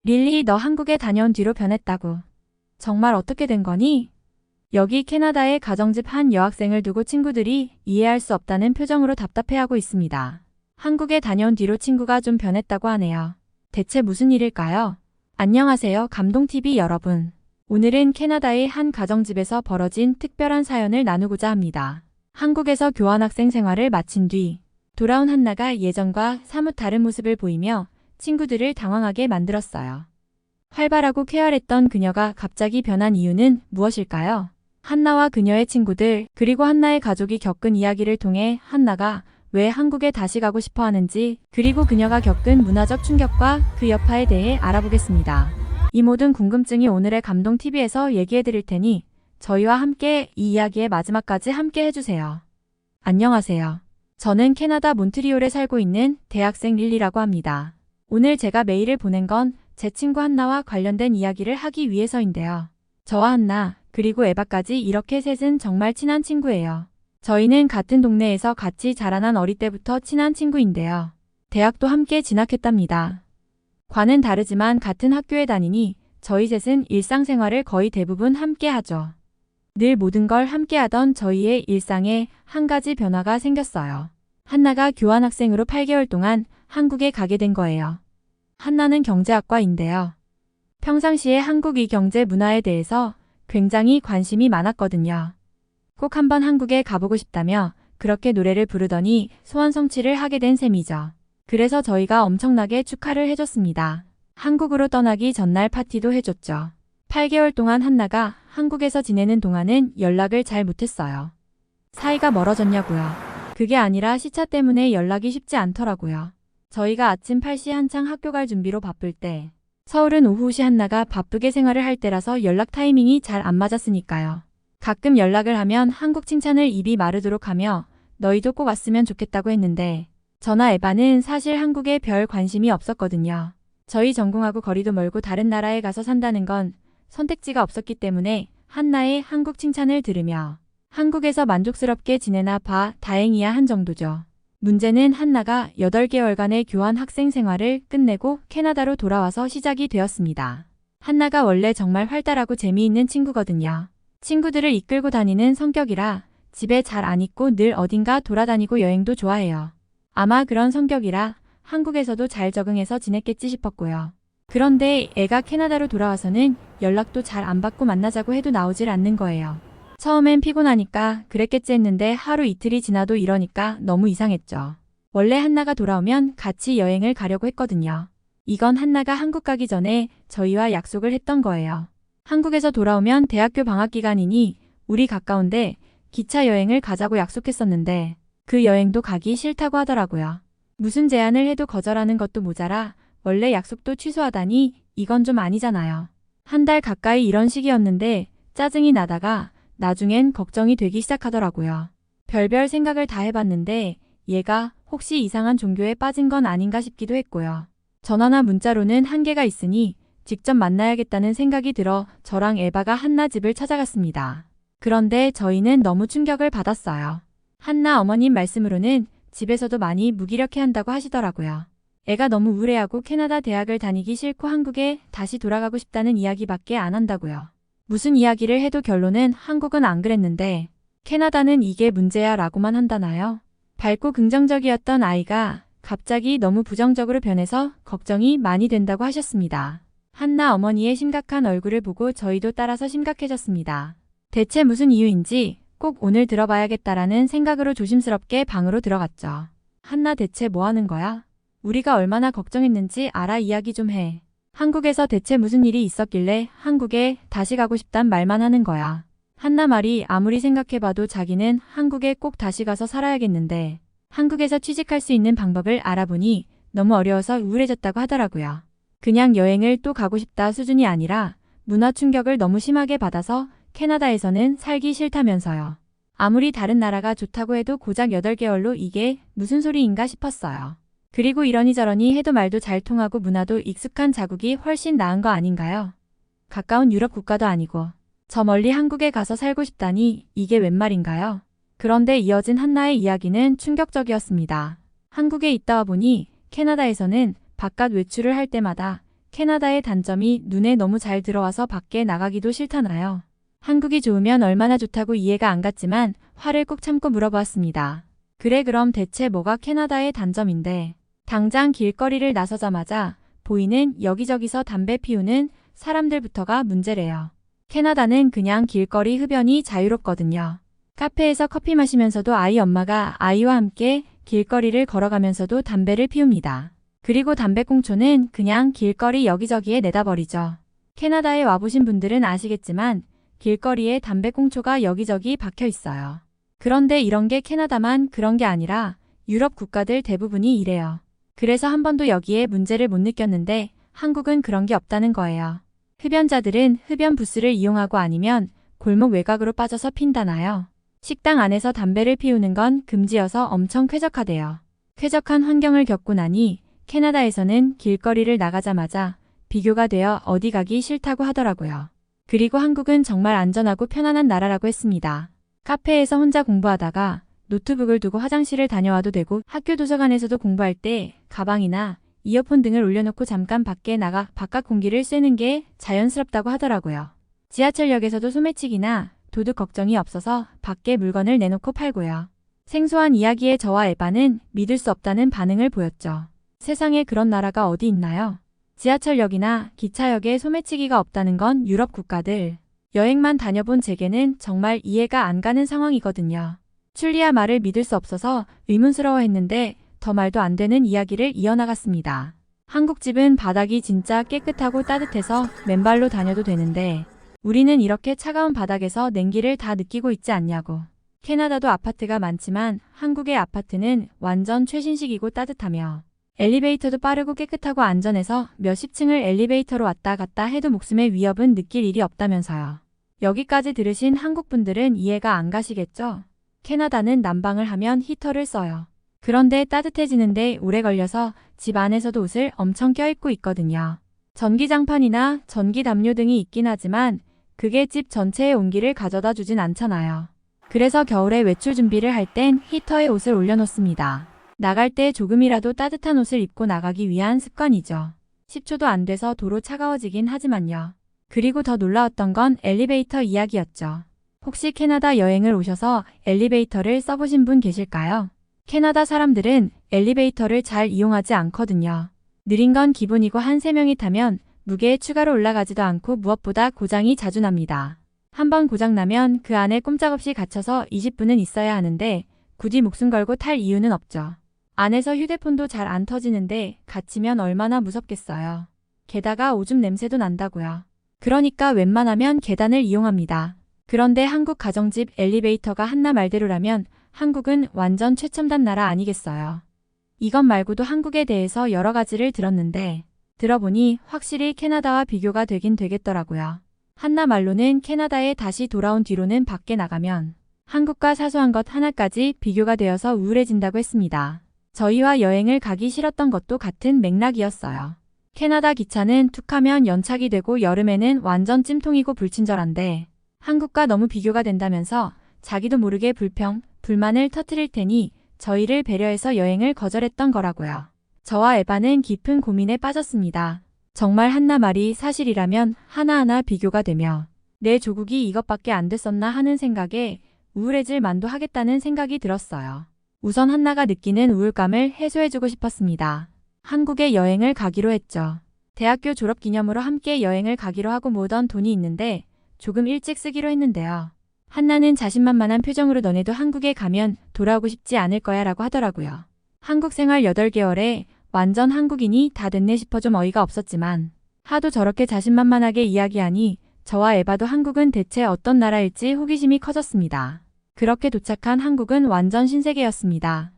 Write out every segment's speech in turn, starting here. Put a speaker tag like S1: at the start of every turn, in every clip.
S1: 릴리, 너 한국에 다녀온 뒤로 변했다고. 정말 어떻게 된 거니? 여기 캐나다의 가정집 한 여학생을 두고 친구들이 이해할 수 없다는 표정으로 답답해하고 있습니다. 한국에 다녀온 뒤로 친구가 좀 변했다고 하네요. 대체 무슨 일일까요? 안녕하세요, 감동TV 여러분. 오늘은 캐나다의 한 가정집에서 벌어진 특별한 사연을 나누고자 합니다. 한국에서 교환학생 생활을 마친 뒤 돌아온 한나가 예전과 사뭇 다른 모습을 보이며 친구들을 당황하게 만들었어요. 활발하고 쾌활했던 그녀가 갑자기 변한 이유는 무엇일까요? 한나와 그녀의 친구들, 그리고 한나의 가족이 겪은 이야기를 통해 한나가 왜 한국에 다시 가고 싶어 하는지, 그리고 그녀가 겪은 문화적 충격과 그 여파에 대해 알아보겠습니다. 이 모든 궁금증이 오늘의 감동TV에서 얘기해 드릴 테니 저희와 함께 이 이야기의 마지막까지 함께 해주세요. 안녕하세요. 저는 캐나다 몬트리올에 살고 있는 대학생 릴리라고 합니다. 오늘 제가 메일을 보낸 건 제 친구 한나와 관련된 이야기를 하기 위해서인데요. 저와 한나, 그리고 에바까지 이렇게 셋은 정말 친한 친구예요. 저희는 같은 동네에서 같이 자라난 어릴 때부터 친한 친구인데요. 대학도 함께 진학했답니다. 과는 다르지만 같은 학교에 다니니 저희 셋은 일상생활을 거의 대부분 함께 하죠. 늘 모든 걸 함께 하던 저희의 일상에 한 가지 변화가 생겼어요. 한나가 교환학생으로 8개월 동안 한국에 가게 된 거예요. 한나는 경제학과인데요. 평상시에 한국의 경제 문화에 대해서 굉장히 관심이 많았거든요. 꼭 한번 한국에 가보고 싶다며 그렇게 노래를 부르더니 소원 성취를 하게 된 셈이죠. 그래서 저희가 엄청나게 축하를 해줬습니다. 한국으로 떠나기 전날 파티도 해줬죠. 8개월 동안 한나가 한국에서 지내는 동안은 연락을 잘 못했어요. 사이가 멀어졌냐고요. 그게 아니라 시차 때문에 연락이 쉽지 않더라고요. 저희가 아침 8시 한창 학교 갈 준비로 바쁠 때, 서울은 오후 시 한나가 바쁘게 생활을 할 때라서 연락 타이밍이 잘 안 맞았으니까요. 가끔 연락을 하면 한국 칭찬을 입이 마르도록 하며 너희도 꼭 왔으면 좋겠다고 했는데 저나 에바는 사실 한국에 별 관심이 없었거든요. 저희 전공하고 거리도 멀고 다른 나라에 가서 산다는 건 선택지가 없었기 때문에 한나의 한국 칭찬을 들으며 한국에서 만족스럽게 지내나 봐 다행이야 한 정도죠. 문제는 한나가 8개월간의 교환 학생 생활을 끝내고 캐나다로 돌아와서 시작이 되었습니다. 한나가 원래 정말 활달하고 재미있는 친구거든요. 친구들을 이끌고 다니는 성격이라 집에 잘 안 있고 늘 어딘가 돌아다니고 여행도 좋아해요. 아마 그런 성격이라 한국에서도 잘 적응해서 지냈겠지 싶었고요. 그런데 애가 캐나다로 돌아와서는 연락도 잘 안 받고 만나자고 해도 나오질 않는 거예요. 처음엔 피곤하니까 그랬겠지 했는데 하루 이틀이 지나도 이러니까 너무 이상했죠. 원래 한나가 돌아오면 같이 여행을 가려고 했거든요. 이건 한나가 한국 가기 전에 저희와 약속을 했던 거예요. 한국에서 돌아오면 대학교 방학 기간이니 우리 가까운데 기차 여행을 가자고 약속했었는데 그 여행도 가기 싫다고 하더라고요. 무슨 제안을 해도 거절하는 것도 모자라 원래 약속도 취소하다니 이건 좀 아니잖아요. 한 달 가까이 이런 식이었는데 짜증이 나다가 나중엔 걱정이 되기 시작하더라고요. 별별 생각을 다 해봤는데 얘가 혹시 이상한 종교에 빠진 건 아닌가 싶기도 했고요. 전화나 문자로는 한계가 있으니 직접 만나야겠다는 생각이 들어 저랑 에바가 한나 집을 찾아갔습니다. 그런데 저희는 너무 충격을 받았어요. 한나 어머님 말씀으로는 집에서도 많이 무기력해 한다고 하시더라고요. 애가 너무 우울해하고 캐나다 대학을 다니기 싫고 한국에 다시 돌아가고 싶다는 이야기밖에 안 한다고요. 무슨 이야기를 해도 결론은 한국은 안 그랬는데 캐나다는 이게 문제야 라고만 한다나요? 밝고 긍정적이었던 아이가 갑자기 너무 부정적으로 변해서 걱정이 많이 된다고 하셨습니다. 한나 어머니의 심각한 얼굴을 보고 저희도 따라서 심각해졌습니다. 대체 무슨 이유인지 꼭 오늘 들어봐야겠다라는 생각으로 조심스럽게 방으로 들어갔죠. 한나 대체 뭐 하는 거야? 우리가 얼마나 걱정했는지 알아 이야기 좀 해. 한국에서 대체 무슨 일이 있었길래 한국에 다시 가고 싶단 말만 하는 거야. 한나 말이 아무리 생각해봐도 자기는 한국에 꼭 다시 가서 살아야겠는데 한국에서 취직할 수 있는 방법을 알아보니 너무 어려워서 우울해졌다고 하더라고요. 그냥 여행을 또 가고 싶다 수준이 아니라 문화 충격을 너무 심하게 받아서 캐나다에서는 살기 싫다면서요. 아무리 다른 나라가 좋다고 해도 고작 8개월로 이게 무슨 소리인가 싶었어요. 그리고 이러니저러니 해도 말도 잘 통하고 문화도 익숙한 자국이 훨씬 나은 거 아닌가요? 가까운 유럽 국가도 아니고 저 멀리 한국에 가서 살고 싶다니 이게 웬 말인가요? 그런데 이어진 한나의 이야기는 충격적이었습니다. 한국에 있다 와 보니 캐나다에서는 바깥 외출을 할 때마다 캐나다의 단점이 눈에 너무 잘 들어와서 밖에 나가기도 싫다나요? 한국이 좋으면 얼마나 좋다고 이해가 안 갔지만 화를 꾹 참고 물어보았습니다. 그래 그럼 대체 뭐가 캐나다의 단점인데? 당장 길거리를 나서자마자 보이는 여기저기서 담배 피우는 사람들부터가 문제래요. 캐나다는 그냥 길거리 흡연이 자유롭거든요. 카페에서 커피 마시면서도 아이 엄마가 아이와 함께 길거리를 걸어가면서도 담배를 피웁니다. 그리고 담배꽁초는 그냥 길거리 여기저기에 내다 버리죠. 캐나다에 와보신 분들은 아시겠지만 길거리에 담배꽁초가 여기저기 박혀 있어요. 그런데 이런 게 캐나다만 그런 게 아니라 유럽 국가들 대부분이 이래요. 그래서 한 번도 여기에 문제를 못 느꼈는데 한국은 그런 게 없다는 거예요. 흡연자들은 흡연 부스를 이용하고 아니면 골목 외곽으로 빠져서 핀다나요. 식당 안에서 담배를 피우는 건 금지여서 엄청 쾌적하대요. 쾌적한 환경을 겪고 나니 캐나다에서는 길거리를 나가자마자 비교가 되어 어디 가기 싫다고 하더라고요. 그리고 한국은 정말 안전하고 편안한 나라라고 했습니다. 카페에서 혼자 공부하다가 노트북을 두고 화장실을 다녀와도 되고 학교 도서관에서도 공부할 때 가방이나 이어폰 등을 올려놓고 잠깐 밖에 나가 바깥 공기를 쐬는 게 자연스럽다고 하더라고요. 지하철역에서도 소매치기나 도둑 걱정이 없어서 밖에 물건을 내놓고 팔고요. 생소한 이야기에 저와 에바는 믿을 수 없다는 반응을 보였죠. 세상에 그런 나라가 어디 있나요? 지하철역이나 기차역에 소매치기가 없다는 건 유럽 국가들. 여행만 다녀본 제게는 정말 이해가 안 가는 상황이거든요. 출리아 말을 믿을 수 없어서 의문스러워했는데 더 말도 안 되는 이야기를 이어나갔습니다. 한국 집은 바닥이 진짜 깨끗하고 따뜻해서 맨발로 다녀도 되는데 우리는 이렇게 차가운 바닥에서 냉기를 다 느끼고 있지 않냐고. 캐나다도 아파트가 많지만 한국의 아파트는 완전 최신식이고 따뜻하며 엘리베이터도 빠르고 깨끗하고 안전해서 몇십 층을 엘리베이터로 왔다 갔다 해도 목숨의 위협은 느낄 일이 없다면서요. 여기까지 들으신 한국분들은 이해가 안 가시겠죠? 캐나다는 난방을 하면 히터를 써요. 그런데 따뜻해지는데 오래 걸려서 집 안에서도 옷을 엄청 껴입고 있거든요. 전기장판이나 전기담요 등이 있긴 하지만 그게 집 전체의 온기를 가져다 주진 않잖아요. 그래서 겨울에 외출 준비를 할 땐 히터에 옷을 올려놓습니다. 나갈 때 조금이라도 따뜻한 옷을 입고 나가기 위한 습관이죠. 10초도 안 돼서 도로 차가워지긴 하지만요. 그리고 더 놀라웠던 건 엘리베이터 이야기였죠. 혹시 캐나다 여행을 오셔서 엘리베이터를 써보신 분 계실까요? 캐나다 사람들은 엘리베이터를 잘 이용하지 않거든요. 느린 건 기본이고 한 3명이 타면 무게에 추가로 올라가지도 않고 무엇보다 고장이 자주 납니다. 한번 고장나면 그 안에 꼼짝없이 갇혀서 20분은 있어야 하는데 굳이 목숨 걸고 탈 이유는 없죠. 안에서 휴대폰도 잘 안 터지는데 갇히면 얼마나 무섭겠어요. 게다가 오줌 냄새도 난다고요. 그러니까 웬만하면 계단을 이용합니다. 그런데 한국 가정집 엘리베이터가 한나 말대로라면 한국은 완전 최첨단 나라 아니겠어요. 이것 말고도 한국에 대해서 여러 가지를 들었는데 들어보니 확실히 캐나다와 비교가 되긴 되겠더라고요. 한나 말로는 캐나다에 다시 돌아온 뒤로는 밖에 나가면 한국과 사소한 것 하나까지 비교가 되어서 우울해진다고 했습니다. 저희와 여행을 가기 싫었던 것도 같은 맥락이었어요. 캐나다 기차는 툭하면 연착이 되고 여름에는 완전 찜통이고 불친절한데 한국과 너무 비교가 된다면서 자기도 모르게 불만을 터뜨릴 테니 저희를 배려해서 여행을 거절했던 거라고요. 저와 에바는 깊은 고민에 빠졌습니다. 정말 한나 말이 사실이라면 하나하나 비교가 되며 내 조국이 이것밖에 안 됐었나 하는 생각에 우울해질 만도 하겠다는 생각이 들었어요. 우선 한나가 느끼는 우울감을 해소해주고 싶었습니다. 한국에 여행을 가기로 했죠. 대학교 졸업 기념으로 함께 여행을 가기로 하고 모으던 돈이 있는데 조금 일찍 쓰기로 했는데요. 한나는 자신만만한 표정으로 너네도 한국에 가면 돌아오고 싶지 않을 거야 라고 하더라고요. 한국 생활 8개월에 완전 한국인이 다 됐네 싶어 좀 어이가 없었지만 하도 저렇게 자신만만하게 이야기하니 저와 에바도 한국은 대체 어떤 나라일지 호기심이 커졌습니다. 그렇게 도착한 한국은 완전 신세계였습니다.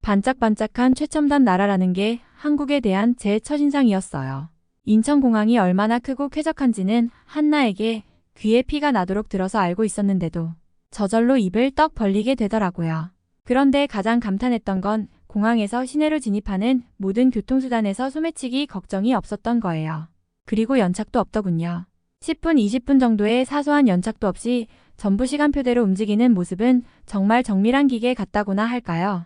S1: 반짝반짝한 최첨단 나라라는 게 한국에 대한 제 첫인상이었어요. 인천공항이 얼마나 크고 쾌적한지는 한나에게 귀에 피가 나도록 들어서 알고 있었는데도 저절로 입을 떡 벌리게 되더라고요. 그런데 가장 감탄했던 건 공항에서 시내로 진입하는 모든 교통수단에서 소매치기 걱정이 없었던 거예요. 그리고 연착도 없더군요. 10분, 20분 정도의 사소한 연착도 없이 전부 시간표대로 움직이는 모습은 정말 정밀한 기계 같다고나 할까요?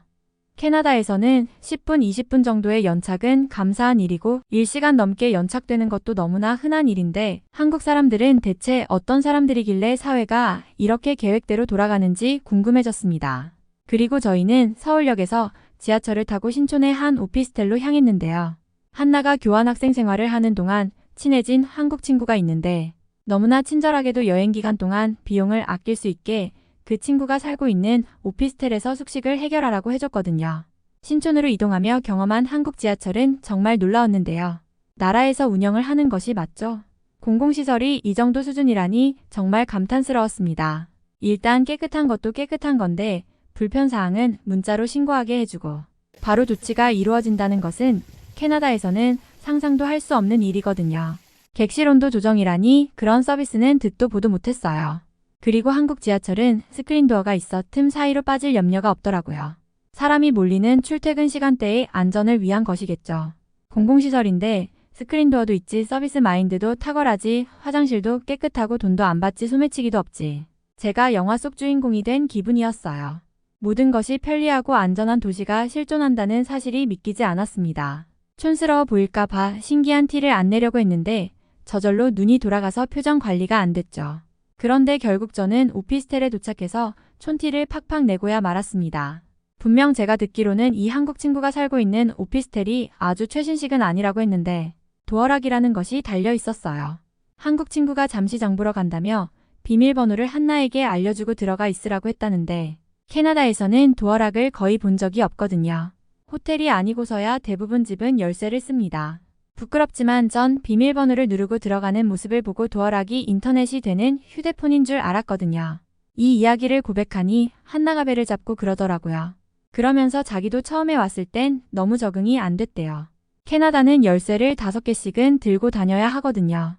S1: 캐나다에서는 10분, 20분 정도의 연착은 감사한 일이고 1시간 넘게 연착되는 것도 너무나 흔한 일인데 한국 사람들은 대체 어떤 사람들이길래 사회가 이렇게 계획대로 돌아가는지 궁금해졌습니다. 그리고 저희는 서울역에서 지하철을 타고 신촌의 한 오피스텔로 향했는데요. 한나가 교환학생 생활을 하는 동안 친해진 한국 친구가 있는데 너무나 친절하게도 여행 기간 동안 비용을 아낄 수 있게 그 친구가 살고 있는 오피스텔에서 숙식을 해결하라고 해줬거든요. 신촌으로 이동하며 경험한 한국 지하철은 정말 놀라웠는데요. 나라에서 운영을 하는 것이 맞죠? 공공시설이 이 정도 수준이라니 정말 감탄스러웠습니다. 일단 깨끗한 것도 깨끗한 건데 불편사항은 문자로 신고하게 해주고 바로 조치가 이루어진다는 것은 캐나다에서는 상상도 할 수 없는 일이거든요. 객실 온도 조정이라니 그런 서비스는 듣도 보도 못했어요. 그리고 한국 지하철은 스크린도어가 있어 틈 사이로 빠질 염려가 없더라고요. 사람이 몰리는 출퇴근 시간대의 안전을 위한 것이겠죠. 공공시설인데 스크린도어도 있지 서비스 마인드도 탁월하지 화장실도 깨끗하고 돈도 안 받지 소매치기도 없지. 제가 영화 속 주인공이 된 기분이었어요. 모든 것이 편리하고 안전한 도시가 실존한다는 사실이 믿기지 않았습니다. 촌스러워 보일까 봐 신기한 티를 안 내려고 했는데 저절로 눈이 돌아가서 표정 관리가 안 됐죠. 그런데 결국 저는 오피스텔에 도착해서 촌티를 팍팍 내고야 말았습니다. 분명 제가 듣기로는 이 한국 친구가 살고 있는 오피스텔이 아주 최신식은 아니라고 했는데 도어락이라는 것이 달려 있었어요. 한국 친구가 잠시 장보러 간다며 비밀번호를 한나에게 알려주고 들어가 있으라고 했다는데 캐나다에서는 도어락을 거의 본 적이 없거든요. 호텔이 아니고서야 대부분 집은 열쇠를 씁니다. 부끄럽지만 전 비밀번호를 누르고 들어가는 모습을 보고 도어락이 인터넷이 되는 휴대폰인 줄 알았거든요. 이 이야기를 고백하니 한나가 배를 잡고 그러더라고요. 그러면서 자기도 처음에 왔을 땐 너무 적응이 안 됐대요. 캐나다는 열쇠를 5개씩은 들고 다녀야 하거든요.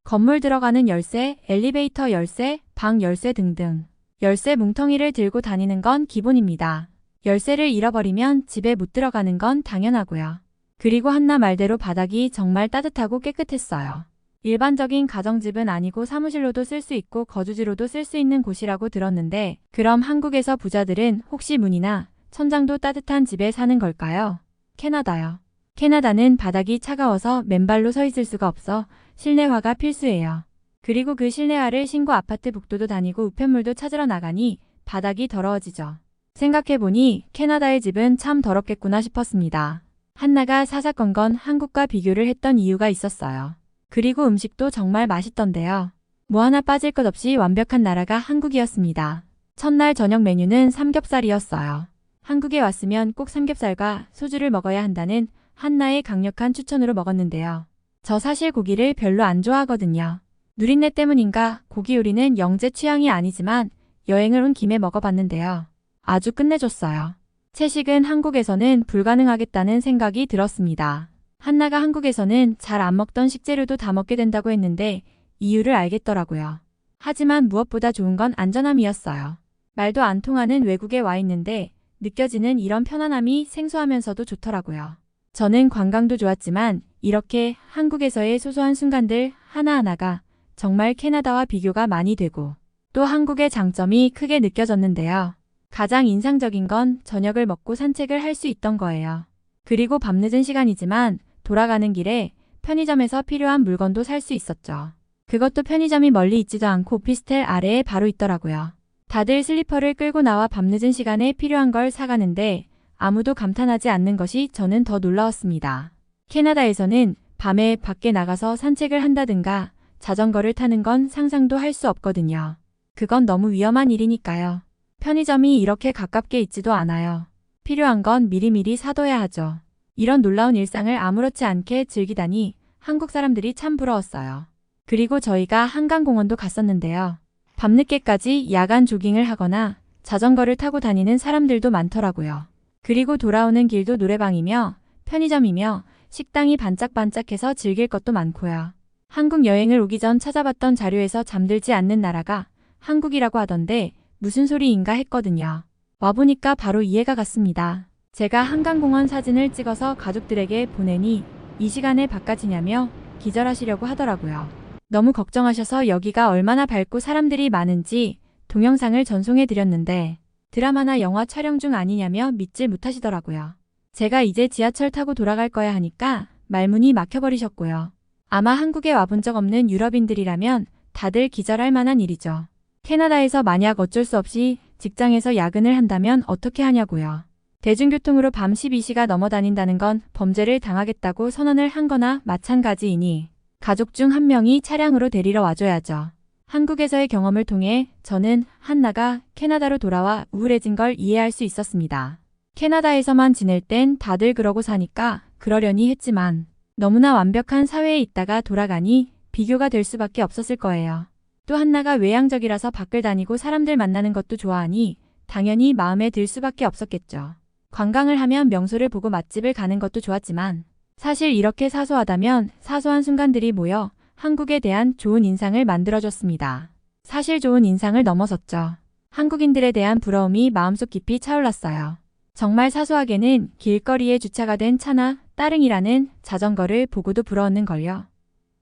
S1: 건물 들어가는 열쇠, 엘리베이터 열쇠, 방 열쇠 등등. 열쇠 뭉텅이를 들고 다니는 건 기본입니다. 열쇠를 잃어버리면 집에 못 들어가는 건 당연하고요. 그리고 한나 말대로 바닥이 정말 따뜻하고 깨끗했어요. 일반적인 가정집은 아니고 사무실로도 쓸 수 있고 거주지로도 쓸 수 있는 곳이라고 들었는데 그럼 한국에서 부자들은 혹시 문이나 천장도 따뜻한 집에 사는 걸까요? 캐나다요. 캐나다는 바닥이 차가워서 맨발로 서 있을 수가 없어 실내화가 필수예요. 그리고 그 실내화를 신고 아파트 복도도 다니고 우편물도 찾으러 나가니 바닥이 더러워지죠. 생각해보니 캐나다의 집은 참 더럽겠구나 싶었습니다. 한나가 사사건건 한국과 비교를 했던 이유가 있었어요. 그리고 음식도 정말 맛있던데요. 뭐 하나 빠질 것 없이 완벽한 나라가 한국이었습니다. 첫날 저녁 메뉴는 삼겹살이었어요. 한국에 왔으면 꼭 삼겹살과 소주를 먹어야 한다는 한나의 강력한 추천으로 먹었는데요. 저 사실 고기를 별로 안 좋아하거든요. 누린내 때문인가 고기 요리는 영재 취향이 아니지만 여행을 온 김에 먹어봤는데요. 아주 끝내줬어요. 채식은 한국에서는 불가능하겠다는 생각이 들었습니다. 한나가 한국에서는 잘 안 먹던 식재료도 다 먹게 된다고 했는데 이유를 알겠더라고요. 하지만 무엇보다 좋은 건 안전함이었어요. 말도 안 통하는 외국에 와 있는데 느껴지는 이런 편안함이 생소하면서도 좋더라고요. 저는 관광도 좋았지만 이렇게 한국에서의 소소한 순간들 하나하나가 정말 캐나다와 비교가 많이 되고 또 한국의 장점이 크게 느껴졌는데요. 가장 인상적인 건 저녁을 먹고 산책을 할 수 있던 거예요. 그리고 밤늦은 시간이지만 돌아가는 길에 편의점에서 필요한 물건도 살 수 있었죠. 그것도 편의점이 멀리 있지도 않고 오피스텔 아래에 바로 있더라고요. 다들 슬리퍼를 끌고 나와 밤늦은 시간에 필요한 걸 사가는데 아무도 감탄하지 않는 것이 저는 더 놀라웠습니다. 캐나다에서는 밤에 밖에 나가서 산책을 한다든가 자전거를 타는 건 상상도 할 수 없거든요. 그건 너무 위험한 일이니까요. 편의점이 이렇게 가깝게 있지도 않아요. 필요한 건 미리미리 사둬야 하죠. 이런 놀라운 일상을 아무렇지 않게 즐기다니 한국 사람들이 참 부러웠어요. 그리고 저희가 한강공원도 갔었는데요. 밤늦게까지 야간 조깅을 하거나 자전거를 타고 다니는 사람들도 많더라고요. 그리고 돌아오는 길도 노래방이며 편의점이며 식당이 반짝반짝해서 즐길 것도 많고요. 한국 여행을 오기 전 찾아봤던 자료에서 잠들지 않는 나라가 한국이라고 하던데 무슨 소리인가 했거든요. 와보니까 바로 이해가 갔습니다. 제가 한강공원 사진을 찍어서 가족들에게 보내니 이 시간에 바깥이냐며 기절하시려고 하더라고요. 너무 걱정하셔서 여기가 얼마나 밝고 사람들이 많은지 동영상을 전송해 드렸는데 드라마나 영화 촬영 중 아니냐며 믿질 못하시더라고요. 제가 이제 지하철 타고 돌아갈 거야 하니까 말문이 막혀버리셨고요. 아마 한국에 와본 적 없는 유럽인들이라면 다들 기절할 만한 일이죠. 캐나다에서 만약 어쩔 수 없이 직장에서 야근을 한다면 어떻게 하냐고요. 대중교통으로 밤 12시가 넘어 다닌다는 건 범죄를 당하겠다고 선언을 한 거나 마찬가지이니 가족 중 한 명이 차량으로 데리러 와줘야죠. 한국에서의 경험을 통해 저는 한나가 캐나다로 돌아와 우울해진 걸 이해할 수 있었습니다. 캐나다에서만 지낼 땐 다들 그러고 사니까 그러려니 했지만 너무나 완벽한 사회에 있다가 돌아가니 비교가 될 수밖에 없었을 거예요. 또 한나가 외향적이라서 밖을 다니고 사람들 만나는 것도 좋아하니 당연히 마음에 들 수밖에 없었겠죠. 관광을 하면 명소를 보고 맛집을 가는 것도 좋았지만 사실 이렇게 사소하다면 사소한 순간들이 모여 한국에 대한 좋은 인상을 만들어줬습니다. 사실 좋은 인상을 넘어섰죠. 한국인들에 대한 부러움이 마음속 깊이 차올랐어요. 정말 사소하게는 길거리에 주차가 된 차나 따릉이라는 자전거를 보고도 부러웠는걸요.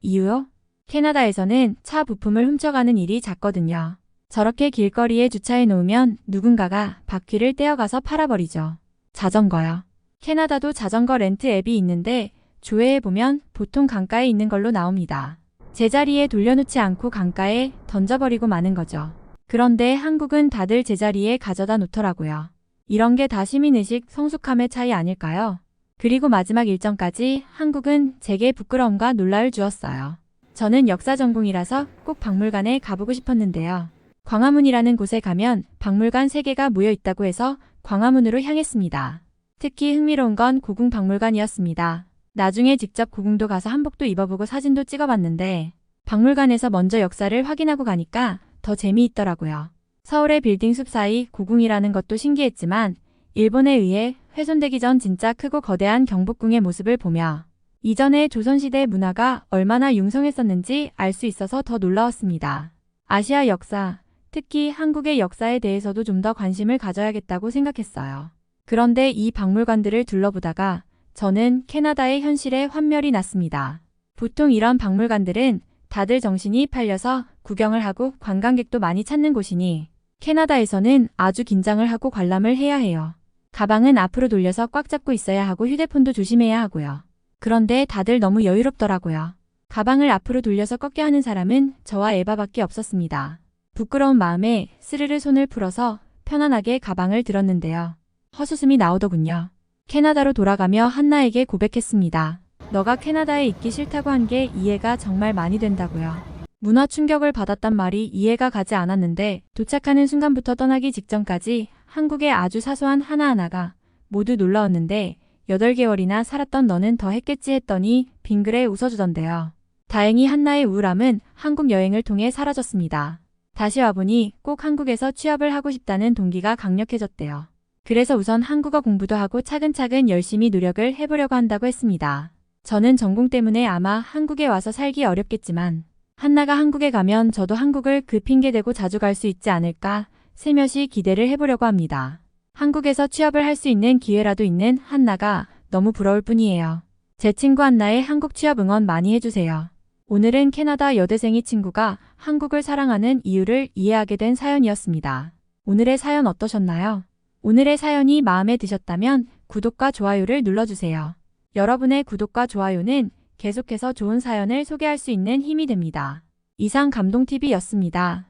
S1: 이유요? 캐나다에서는 차 부품을 훔쳐가는 일이 잦거든요. 저렇게 길거리에 주차해 놓으면 누군가가 바퀴를 떼어가서 팔아버리죠. 자전거요. 캐나다도 자전거 렌트 앱이 있는데 조회해보면 보통 강가에 있는 걸로 나옵니다. 제자리에 돌려놓지 않고 강가에 던져버리고 마는 거죠. 그런데 한국은 다들 제자리에 가져다 놓더라고요. 이런 게 다 시민의식 성숙함의 차이 아닐까요? 그리고 마지막 일정까지 한국은 제게 부끄러움과 놀라움을 주었어요. 저는 역사 전공이라서 꼭 박물관에 가보고 싶었는데요. 광화문이라는 곳에 가면 박물관 3개가 모여 있다고 해서 광화문으로 향했습니다. 특히 흥미로운 건 고궁 박물관이었습니다. 나중에 직접 고궁도 가서 한복도 입어보고 사진도 찍어봤는데 박물관에서 먼저 역사를 확인하고 가니까 더 재미있더라고요. 서울의 빌딩 숲 사이 고궁이라는 것도 신기했지만 일본에 의해 훼손되기 전 진짜 크고 거대한 경복궁의 모습을 보며 이전의 조선시대 문화가 얼마나 융성했었는지 알 수 있어서 더 놀라웠습니다. 아시아 역사, 특히 한국의 역사에 대해서도 좀 더 관심을 가져야겠다고 생각했어요. 그런데 이 박물관들을 둘러보다가 저는 캐나다의 현실에 환멸이 났습니다. 보통 이런 박물관들은 다들 정신이 팔려서 구경을 하고 관광객도 많이 찾는 곳이니 캐나다에서는 아주 긴장을 하고 관람을 해야 해요. 가방은 앞으로 돌려서 꽉 잡고 있어야 하고 휴대폰도 조심해야 하고요. 그런데 다들 너무 여유롭더라고요. 가방을 앞으로 돌려서 꺾게 하는 사람은 저와 에바밖에 없었습니다. 부끄러운 마음에 스르르 손을 풀어서 편안하게 가방을 들었는데요. 헛웃음이 나오더군요. 캐나다로 돌아가며 한나에게 고백했습니다. 너가 캐나다에 있기 싫다고 한 게 이해가 정말 많이 된다고요. 문화 충격을 받았단 말이 이해가 가지 않았는데 도착하는 순간부터 떠나기 직전까지 한국의 아주 사소한 하나하나가 모두 놀라웠는데 8개월이나 살았던 너는 더 했겠지 했더니 빙그레 웃어주던데요. 다행히 한나의 우울함은 한국 여행을 통해 사라졌습니다. 다시 와보니 꼭 한국에서 취업을 하고 싶다는 동기가 강력해졌대요. 그래서 우선 한국어 공부도 하고 차근차근 열심히 노력을 해보려고 한다고 했습니다. 저는 전공 때문에 아마 한국에 와서 살기 어렵겠지만 한나가 한국에 가면 저도 한국을 그 핑계대고 자주 갈 수 있지 않을까 살며시 기대를 해보려고 합니다. 한국에서 취업을 할 수 있는 기회라도 있는 한나가 너무 부러울 뿐이에요. 제 친구 한나의 한국 취업 응원 많이 해주세요. 오늘은 캐나다 여대생이 친구가 한국을 사랑하는 이유를 이해하게 된 사연이었습니다. 오늘의 사연 어떠셨나요? 오늘의 사연이 마음에 드셨다면 구독과 좋아요를 눌러주세요. 여러분의 구독과 좋아요는 계속해서 좋은 사연을 소개할 수 있는 힘이 됩니다. 이상 감동TV였습니다.